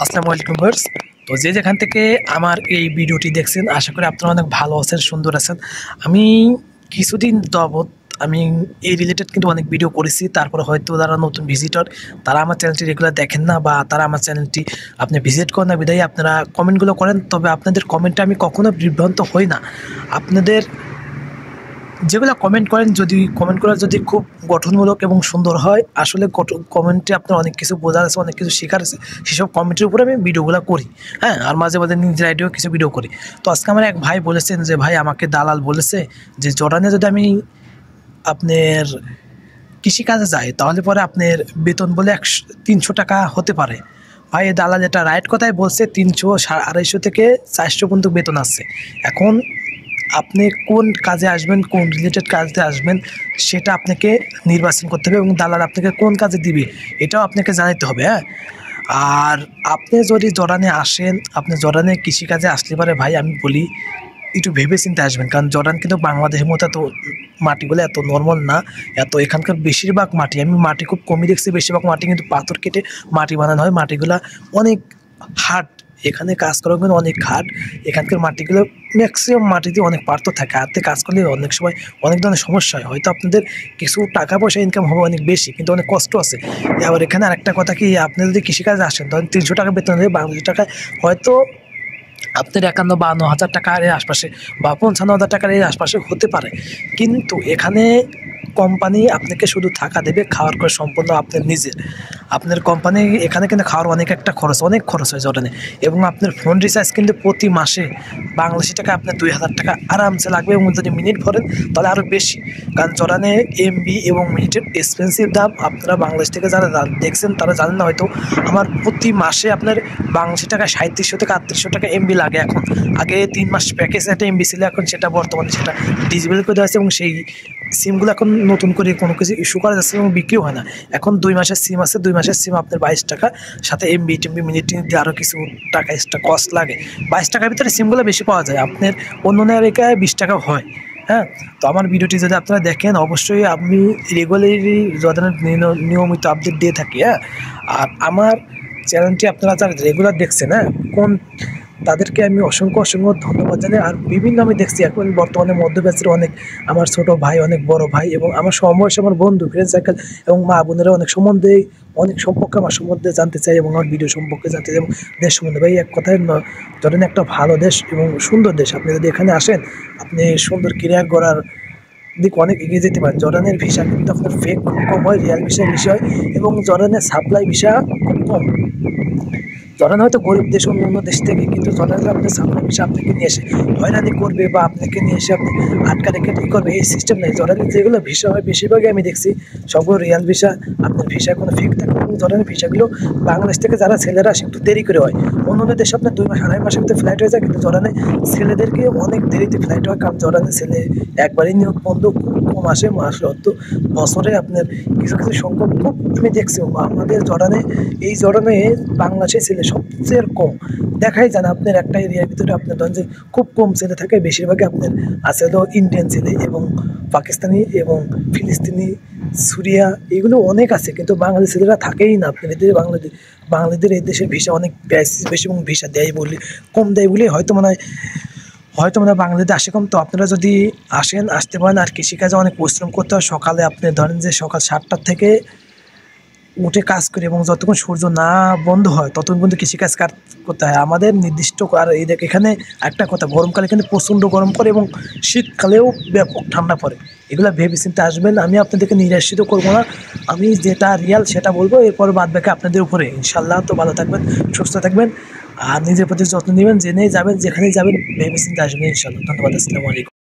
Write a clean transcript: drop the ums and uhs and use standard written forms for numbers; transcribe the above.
আসসালামু আলাইকুম ভিউয়ার্স। তো যেখান থেকে আমার এই ভিডিওটি দেখছেন আশা করি আপনারা অনেক ভালো আছেন, সুন্দর আছেন। আমি কিছুদিন যাবত আমি এই রিলেটেড কিন্তু অনেক ভিডিও করেছি। তারপরে হয়তো যারা নতুন ভিজিটর তারা আমার চ্যানেলটি রেগুলার দেখেন না, বা তারা আমার চ্যানেলটি আপনি ভিজিট করেন না বিধায় আপনারা কমেন্টগুলো করেন। তবে আপনাদের কমেন্টে আমি কখনো বিভ্রান্ত হই না। আপনাদের যেগুলো কমেন্ট করেন, যদি কমেন্ট করা যদি খুব গঠনমূলক এবং সুন্দর হয়, আসলে কমেন্টে আপনার অনেক কিছু বোঝার আছে, অনেক কিছু শেখার আছে, সেসব কমেন্টের উপরে আমি ভিডিওগুলো করি। হ্যাঁ, আর মাঝে মাঝে নিজের আইডিও কিছু ভিডিও করি। তো আজকে আমার এক ভাই বলেছেন যে ভাই আমাকে দালাল বলেছে যে জর্ডানে যদি আমি আপনার কৃষিকাজে যাই তাহলে পরে আপনার বেতন বলে 300 টাকা হতে পারে। ভাই এই দালাল যেটা রাইট কথাই বলছে, 300, 250 থেকে 400 পর্যন্ত বেতন আছে। এখন আপনি কোন কাজে আসবেন, কোন রিলেটেড কাজে আসবেন সেটা আপনাকে নির্বাচন করতে হবে, এবং দালাল আপনাকে কোন কাজে দিবে এটাও আপনাকে জানাতে হবে। হ্যাঁ, আর আপনি যদি জর্ডানে আসেন, আপনি জর্ডানে কৃষিকাজে আসলে পারে ভাই আমি বলি একটু ভেবে চিন্তে আসবেন, কারণ জর্ডান কিন্তু বাংলাদেশের মতো এত মাটিগুলো এত নর্মাল না। এত এখানকার বেশিরভাগ মাটি, আমি মাটি খুব কমই দেখছি, বেশিরভাগ মাটি কিন্তু পাথর কেটে মাটি বানানো হয়। মাটিগুলো অনেক হার্ড, এখানে কাজ করা কিন্তু অনেক হার্ড। এখানকার মাটিগুলো ম্যাক্সিমাম মাটিতে অনেক পার্থ থাকে, হাতে কাজ করলে অনেক সময় অনেক ধরনের সমস্যা হয়। হয়তো আপনাদের কিছু টাকা পয়সা ইনকাম হবে অনেক বেশি, কিন্তু অনেক কষ্ট আছে। আবার এখানে আরেকটা কথা কি, আপনি যদি কৃষিকাজে আসেন ধরেন 300 টাকা বেতন হলে বাংলাদেশ টাকায় হয়তো আপনার 51-52 হাজার টাকার এর আশপাশে বা 55,000 টাকার এর আশপাশে হতে পারে। কিন্তু এখানে কোম্পানি আপনাকে শুধু থাকা দেবে, খাওয়ার করে সম্পূর্ণ আপনার নিজের। আপনার কোম্পানি এখানে কিন্তু খাওয়ার অনেক খরচ হয় জর্ডানে। এবং আপনার ফোন রিচার্জ কিন্তু প্রতি মাসে বাংলাদেশি টাকা আপনার 2,000 টাকা আরামসে লাগবে, এবং যদি মিনিট ভরেন তাহলে আরও বেশি। কারণ জর্ডানে এমবি এবং মিনিটের এক্সপেন্সিভ দাম। আপনারা বাংলাদেশ থেকে যারা দেখছেন তারা জানেন না হয়তো। আমার প্রতি মাসে আপনার বাংলাদেশি টাকা 3700 থেকে 3800 টাকা এমবি লাগে এখন। আগে 3 মাস প্যাকেজ একটা এমবি ছিল, এখন সেটা বর্তমানে সেটা ডিজেবল করে দেওয়া হয়েছে, এবং সেই সিমগুলো এখন নতুন করে কোনো কিছু ইস্যু করা যাচ্ছে এবং বিক্রিও হয় না। এখন 2 মাসের সিম আছে, 2 মাসের সিম আপনার 22 টাকা, সাথে এমবি টেমবি মিনিট দিয়ে আরও কিছু টাকা এক্সট্রা কস্ট লাগে। 22 টাকার ভিতরে সিমগুলো বেশি পাওয়া যায়, আপনার অন্য এলাকায় 20 টাকাও হয়। হ্যাঁ, তো আমার ভিডিওটি যদি আপনারা দেখেন অবশ্যই আমি রেগুলারলি জর্ডানের নিয়মিত আপডেট দিয়ে থাকি। হ্যাঁ, আর আমার চ্যানেলটি আপনারা যারা রেগুলার দেখছেন, হ্যাঁ, তাদেরকে আমি অসংখ্য ধন্যবাদ জানাই। আর বিভিন্ন আমি দেখছি এখন বর্তমানে মধ্যব্যাচের অনেক আমার ছোট ভাই, অনেক বড় ভাই, এবং আমার সমবয়সী আমার বন্ধু, ফ্রেন্ড সার্কেল এবং মা বোনেরা অনেক সম্পর্কে আমার সম্বন্ধে জানতে চাই, এবং আমার ভিডিও সম্পর্কে জানতে চাই, এবং দেশ সম্বন্ধে। ভাই এক কথায় জর্ডান একটা ভালো দেশ এবং সুন্দর দেশ। আপনি যদি এখানে আসেন আপনি সুন্দর ক্যারিয়ার গড়ার দিকে অনেক এগিয়ে যেতে পারেন। জর্ডানের ভিসা কিন্তু আপনার ফেক খুব কম হয়, রিয়াল ভিসা বেশি হয়, এবং জর্ডানের সাপ্লাই ভিসা খুব কম। জর্ডান হয়তো গরিব দেশ অন্য দেশ থেকে, কিন্তু জর্ডানে আপনার সাপ্লাই ভিসা আপনাকে নিয়ে এসে হয়রানি করবে, বা আপনাকে নিয়ে এসে আপনি আটকা রেখে কী করবে, এই সিস্টেম নেই। জর্ডানের যেগুলো ভিসা হয় বেশিরভাগই আমি দেখছি সবগুলো রিয়াল ভিসা, আপনার ভিসা কোনো ফেক থাকে। এবং জর্ডানের ভিসাগুলো বাংলাদেশ থেকে যারা ছেলেরা আসে একটু দেরি করে হয়। অন্য দেশে আপনার 2 মাস 2.5 মাসের ভিতরে ফ্লাইট হয়ে যায়, কিন্তু জর্ডানে ছেলেদেরকে অনেক দেরিতে ফ্লাইট হয়, কারণ জর্ডানের ছেলে একবারই নিয়োগ বন্ধ, খুব কম আসে। অত বছরে আপনার কিছু কিছু সংখ্যক খুব আমি দেখছি আমাদের জর্ডানে বাংলাদেশের ছেলে সবচেয়ে কম দেখাই যায় না। আপনার একটা এরিয়ার ভিতরে আপনার ধরেন যে খুব কম ছেলে থাকে, বেশিরভাগই আপনার আছে হলো ইন্ডিয়ান ছেলে এবং পাকিস্তানি এবং ফিলিস্তিনি, সুরিয়া, এগুলো অনেক আছে, কিন্তু বাঙালি ছেলেরা থাকেই না। আপনার এদের বাঙালিদের এই দেশের ভিসা অনেক বেশি, এবং ভিসা দেয় বলে কম দেয় বলে হয়তো মনে হয় বাঙালিদের আসে কম। তো আপনারা যদি আসতে পারেন। আর কৃষিকাজে অনেক পরিশ্রম করতে হয়। সকালে আপনি ধরেন যে সকাল 7টা থেকে উঠে কাজ করি, এবং যতক্ষণ সূর্য না বন্ধ হয় ততক্ষণ পর্যন্ত কৃষিকাজ করতে হয় আমাদের নির্দিষ্ট। আর এই দেখ এখানে একটা কথা, গরমকালে কিন্তু প্রচণ্ড গরম পড়ে, এবং শীতকালেও ব্যাপক ঠান্ডা পড়ে। এগুলো ভেবে চিন্তে আসবেন। আমি আপনাদেরকে নিরাশিত করবো না, আমি যেটা রিয়াল সেটা বলবো, এরপর বাদ বাকি আপনাদের উপরে। ইনশাল্লাহ, তো ভালো থাকবেন, সুস্থ থাকবেন, আর নিজের প্রতি যত্ন নেবেন। জেনেই যাবেন, যেখানেই যাবেন ভেবে চিন্তে আসবেন। ইনশাল্লাহ, ধন্যবাদ। আসসালামু আলাইকুম।